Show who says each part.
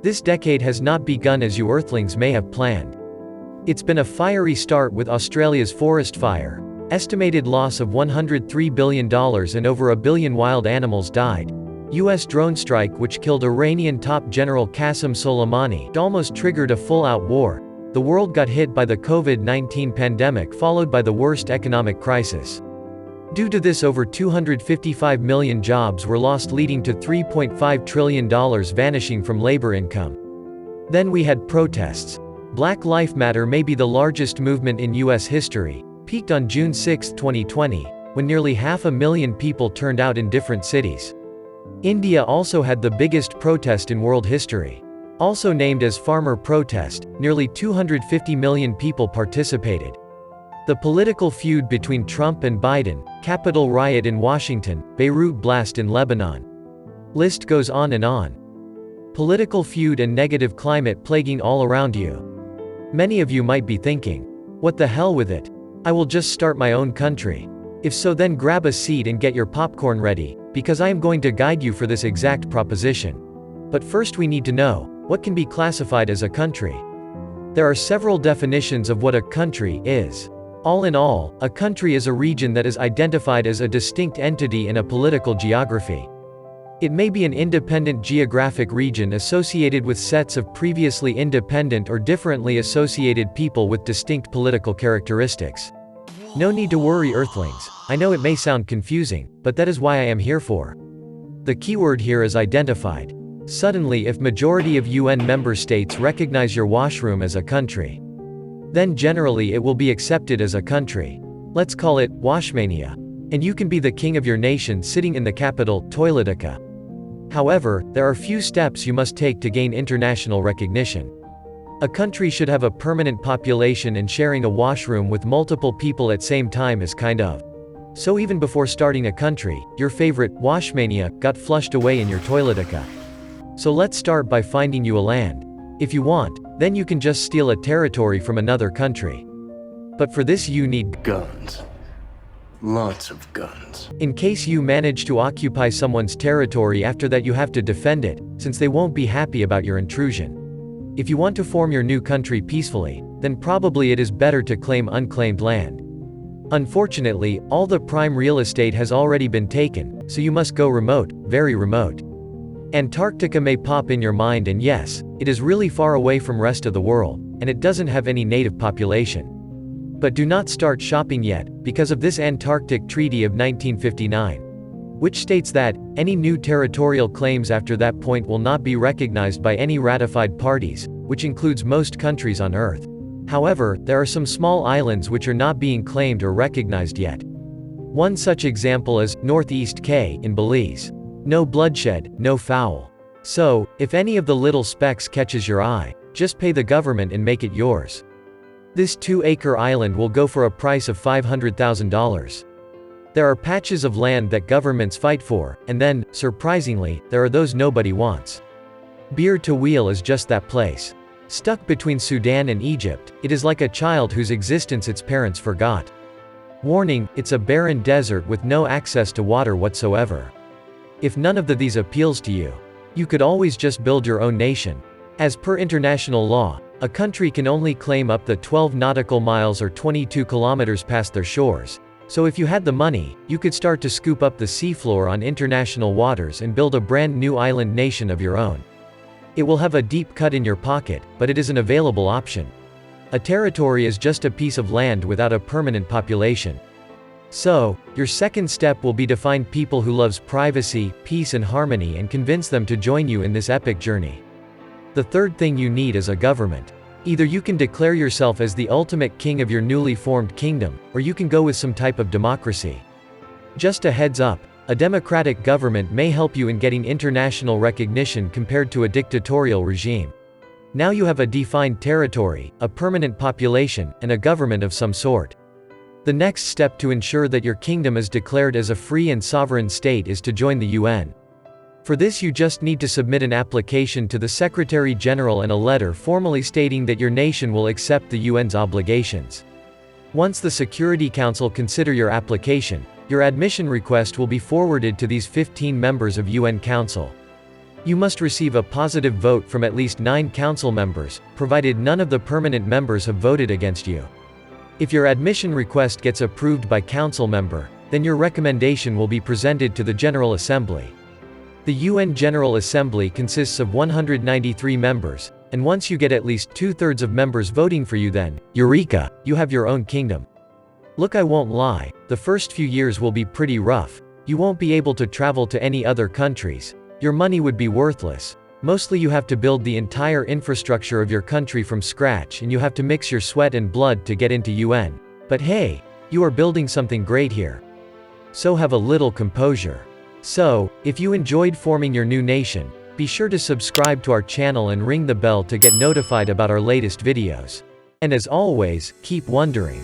Speaker 1: This decade has not begun as you Earthlings may have planned. It's been a fiery start with Australia's forest fire, estimated loss of $103 billion and over a billion wild animals died. US drone strike which killed Iranian top general Qasem Soleimani almost triggered a full-out war. The world got hit by the COVID-19 pandemic followed by the worst economic crisis. Due to this, over 255 million jobs were lost, leading to $3.5 trillion vanishing from labor income. Then we had protests. Black Lives Matter may be the largest movement in US history, peaked on June 6, 2020, when nearly 500,000 people turned out in different cities. India also had the biggest protest in world history. Also named as Farmer Protest, nearly 250 million people participated. The political feud between Trump and Biden, Capitol riot in Washington, Beirut blast in Lebanon. List goes on and on. Political feud and negative climate plaguing all around you. Many of you might be thinking, what the hell with it? I will just start my own country. If so, then grab a seat and get your popcorn ready, because I am going to guide you for this exact proposition. But first we need to know, what can be classified as a country? There are several definitions of what a country is. All in all, a country is a region that is identified as a distinct entity in a political geography. It may be an independent geographic region associated with sets of previously independent or differently associated people with distinct political characteristics. No need to worry, Earthlings. I know it may sound confusing, but that is why I am here for. The keyword here is identified. Suddenly, if majority of UN member states recognize your washroom as a country, then generally it will be accepted as a country. Let's call it Washmania. And you can be the king of your nation sitting in the capital, Toiletica. However, there are few steps you must take to gain international recognition. A country should have a permanent population, and sharing a washroom with multiple people at same time is kind of. So even before starting a country, your favorite, Washmania, got flushed away in your Toiletica. So let's start by finding you a land. If you want, then you can just steal a territory from another country. But for this you need
Speaker 2: guns. Lots of guns.
Speaker 1: In case you manage to occupy someone's territory, after that you have to defend it, since they won't be happy about your intrusion. If you want to form your new country peacefully, then probably it is better to claim unclaimed land. Unfortunately, all the prime real estate has already been taken, so you must go remote, very remote. Antarctica may pop in your mind, and yes, it is really far away from rest of the world, and it doesn't have any native population. But do not start shopping yet, because of this Antarctic Treaty of 1959. Which states that, any new territorial claims after that point will not be recognized by any ratified parties, which includes most countries on Earth. However, there are some small islands which are not being claimed or recognized yet. One such example is, Northeast Caye, in Belize. No bloodshed, no foul. So, if any of the little specks catches your eye, just pay the government and make it yours. This 2-acre island will go for a price of $500,000. There are patches of land that governments fight for, and then, surprisingly, there are those nobody wants. Bir Tawil is just that place. Stuck between Sudan and Egypt, it is like a child whose existence its parents forgot. Warning, it's a barren desert with no access to water whatsoever. If none of these appeals to you, you could always just build your own nation. As per international law, a country can only claim up to 12 nautical miles or 22 kilometers past their shores. So if you had the money, you could start to scoop up the seafloor on international waters and build a brand new island nation of your own. It will have a deep cut in your pocket, but it is an available option. A territory is just a piece of land without a permanent population. So, your second step will be to find people who loves privacy, peace and harmony and convince them to join you in this epic journey. The third thing you need is a government. Either you can declare yourself as the ultimate king of your newly formed kingdom, or you can go with some type of democracy. Just a heads up, a democratic government may help you in getting international recognition compared to a dictatorial regime. Now you have a defined territory, a permanent population, and a government of some sort. The next step to ensure that your kingdom is declared as a free and sovereign state is to join the UN. For this you just need to submit an application to the Secretary General and a letter formally stating that your nation will accept the UN's obligations. Once the Security Council consider your application, your admission request will be forwarded to these 15 members of UN Council. You must receive a positive vote from at least 9 council members, provided none of the permanent members have voted against you. If your admission request gets approved by council member, then your recommendation will be presented to the General Assembly. The UN General Assembly consists of 193 members, and once you get at least 2/3 of members voting for you, then, eureka, you have your own kingdom. Look, I won't lie, the first few years will be pretty rough. You won't be able to travel to any other countries. Your money would be worthless. Mostly you have to build the entire infrastructure of your country from scratch, and you have to mix your sweat and blood to get into UN. But hey, you are building something great here. So have a little composure. So, if you enjoyed forming your new nation, be sure to subscribe to our channel and ring the bell to get notified about our latest videos. And as always, keep wondering.